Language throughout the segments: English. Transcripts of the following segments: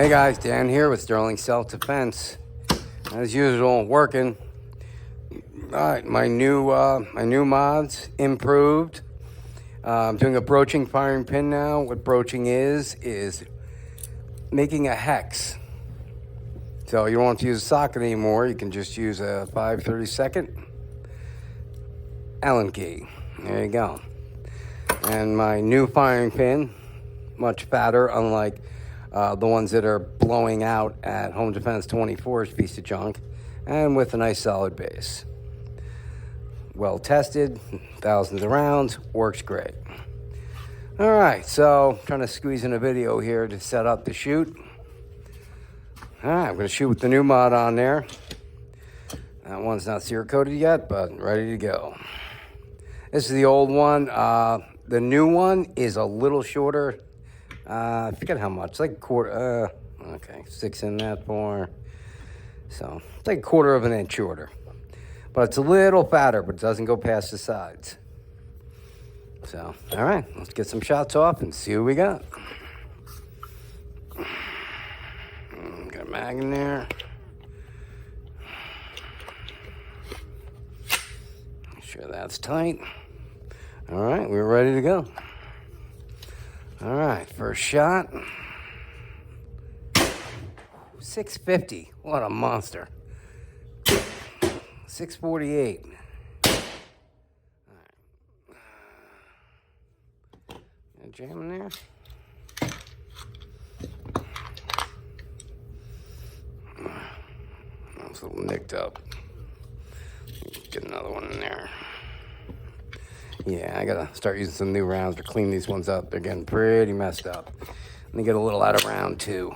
Hey guys, Dan here with Sterling Self-Defense. As usual, working. Alright, my new mods improved. I'm doing a broaching firing pin now. What broaching is making a hex. So you don't want to use a socket anymore. You can just use a 5/32 Allen key. There you go. And my new firing pin, much fatter, unlike the ones that are blowing out at Home Defense 24's piece of junk, and with a nice solid base. Well tested, thousands of rounds, works great. All right, so trying to squeeze in a video here to set up the shoot. All right, I'm going to shoot with the new mod on there. That one's not sear coated yet, but ready to go. This is the old one. The new one is a little shorter. I forget how much, like a quarter, okay, 6 in that far. So it's like a quarter of an inch shorter. But it's a little fatter, but it doesn't go past the sides. So, all right, let's get some shots off and see what we got. Got a mag in there. Make sure that's tight. All right, we're ready to go. All right, first shot. 650, what a monster. 648. All right. Jam in there. That's a little nicked up. Get another one in there. Yeah, I gotta start using some new rounds to clean these ones up. They're getting pretty messed up. Let me get a little out of round 2.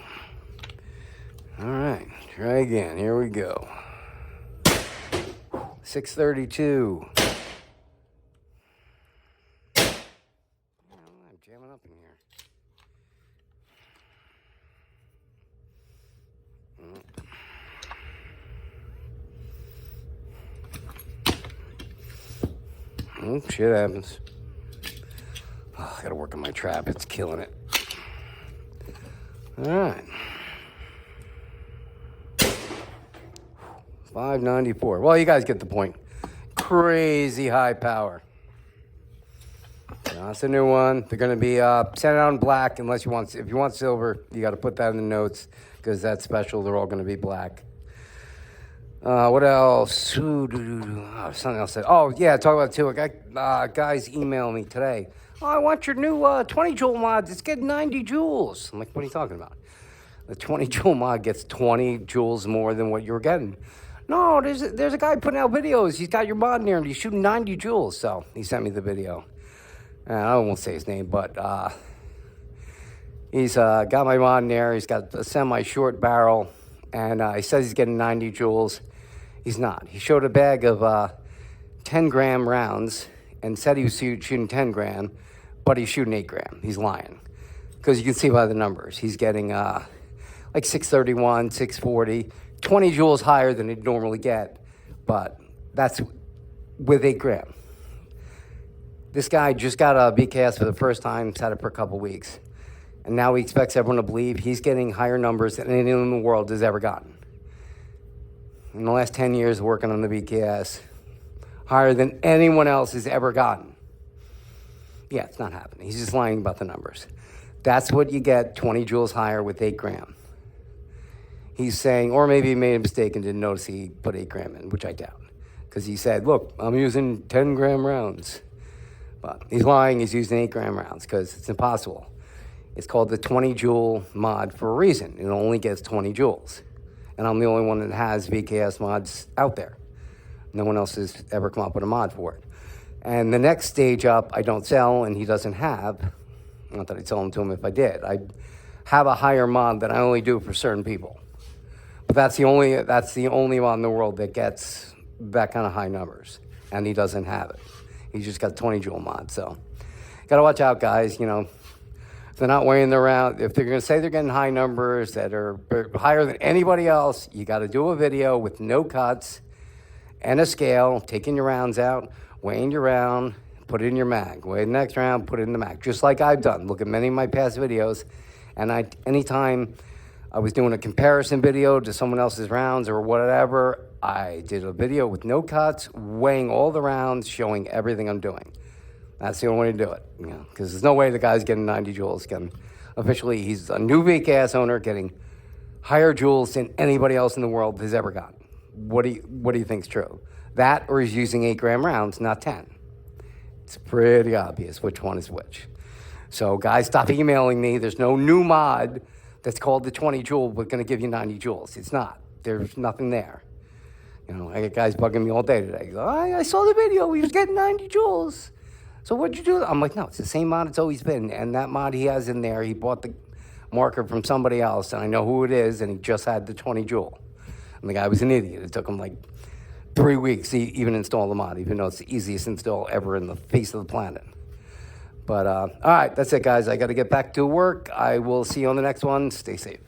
All right, try again. Here we go. 632. I'm jamming up in here. Oh, shit happens. Oh, I gotta work on my trap. It's killing it. All right. 594. Well, you guys get the point. Crazy high power. That's a new one. They're going to be sent out in black unless you want. If you want silver, you got to put that in the notes because that's special. They're all going to be black. What else? Oh, something else. Oh, yeah, talk about it too. I got guys email me today. Oh, I want your new 20 joule mod. It's getting 90 joules. I'm like, what are you talking about? The 20 joule mod gets 20 joules more than what you're getting. No, there's a guy putting out videos. He's got your mod in there and he's shooting 90 joules. So he sent me the video. I won't say his name, but he's got my mod in there. He's got a semi-short barrel, and he says he's getting 90 joules. He's not. He showed a bag of 10-gram rounds and said he was shooting 10 gram, but he's shooting 8 gram. He's lying. Because you can see by the numbers. He's getting like 631, 640, 20 joules higher than he'd normally get, but that's with 8 gram. This guy just got a BKS for the first time, had it for a couple weeks, and now he expects everyone to believe he's getting higher numbers than anyone in the world has ever gotten. In the last 10 years working on the BKS, higher than anyone else has ever gotten. Yeah, it's not happening. He's just lying about the numbers. That's what you get 20 joules higher with 8 gram. He's saying, or maybe he made a mistake and didn't notice he put 8 gram in, which I doubt. Because he said, look, I'm using 10 gram rounds. But he's lying, he's using 8 gram rounds because it's impossible. It's called the 20 joule mod for a reason. It only gets 20 joules. And I'm the only one that has VKS mods out there. No one else has ever come up with a mod for it. And the next stage up, I don't sell, and he doesn't have. Not that I'd sell them to him if I did. I have a higher mod that I only do for certain people. But that's the only mod in the world that gets that kind of high numbers. And he doesn't have it. He's just got 20 joule mod. So, got to watch out, guys. You know, if they're not weighing their round, if they're going to say they're getting high numbers that are higher than anybody else, you got to do a video with no cuts and a scale, taking your rounds out, weighing your round, put it in your mag. Weigh the next round, put it in the mag. Just like I've done. Look at many of my past videos. And anytime I was doing a comparison video to someone else's rounds or whatever. I did a video with no cuts, weighing all the rounds, showing everything I'm doing. That's the only way to do it, because there's no way the guy's getting 90 joules. Officially, he's a new VKS owner getting higher joules than anybody else in the world has ever gotten. What do you think's true? That, or he's using 8-gram rounds, not 10. It's pretty obvious which one is which. So guys, stop emailing me. There's no new mod that's called the 20 joule but going to give you 90 joules. It's not. There's nothing there. I get guys bugging me all day today. Go, I saw the video. He was getting 90 joules. So what'd you do? I'm like, no, it's the same mod it's always been. And that mod he has in there, he bought the marker from somebody else, and I know who it is, and he just had the 20 joule. And the guy was an idiot. It took him like 3 weeks to even install the mod, even though it's the easiest install ever in the face of the planet. But, all right, that's it, guys. I got to get back to work. I will see you on the next one. Stay safe.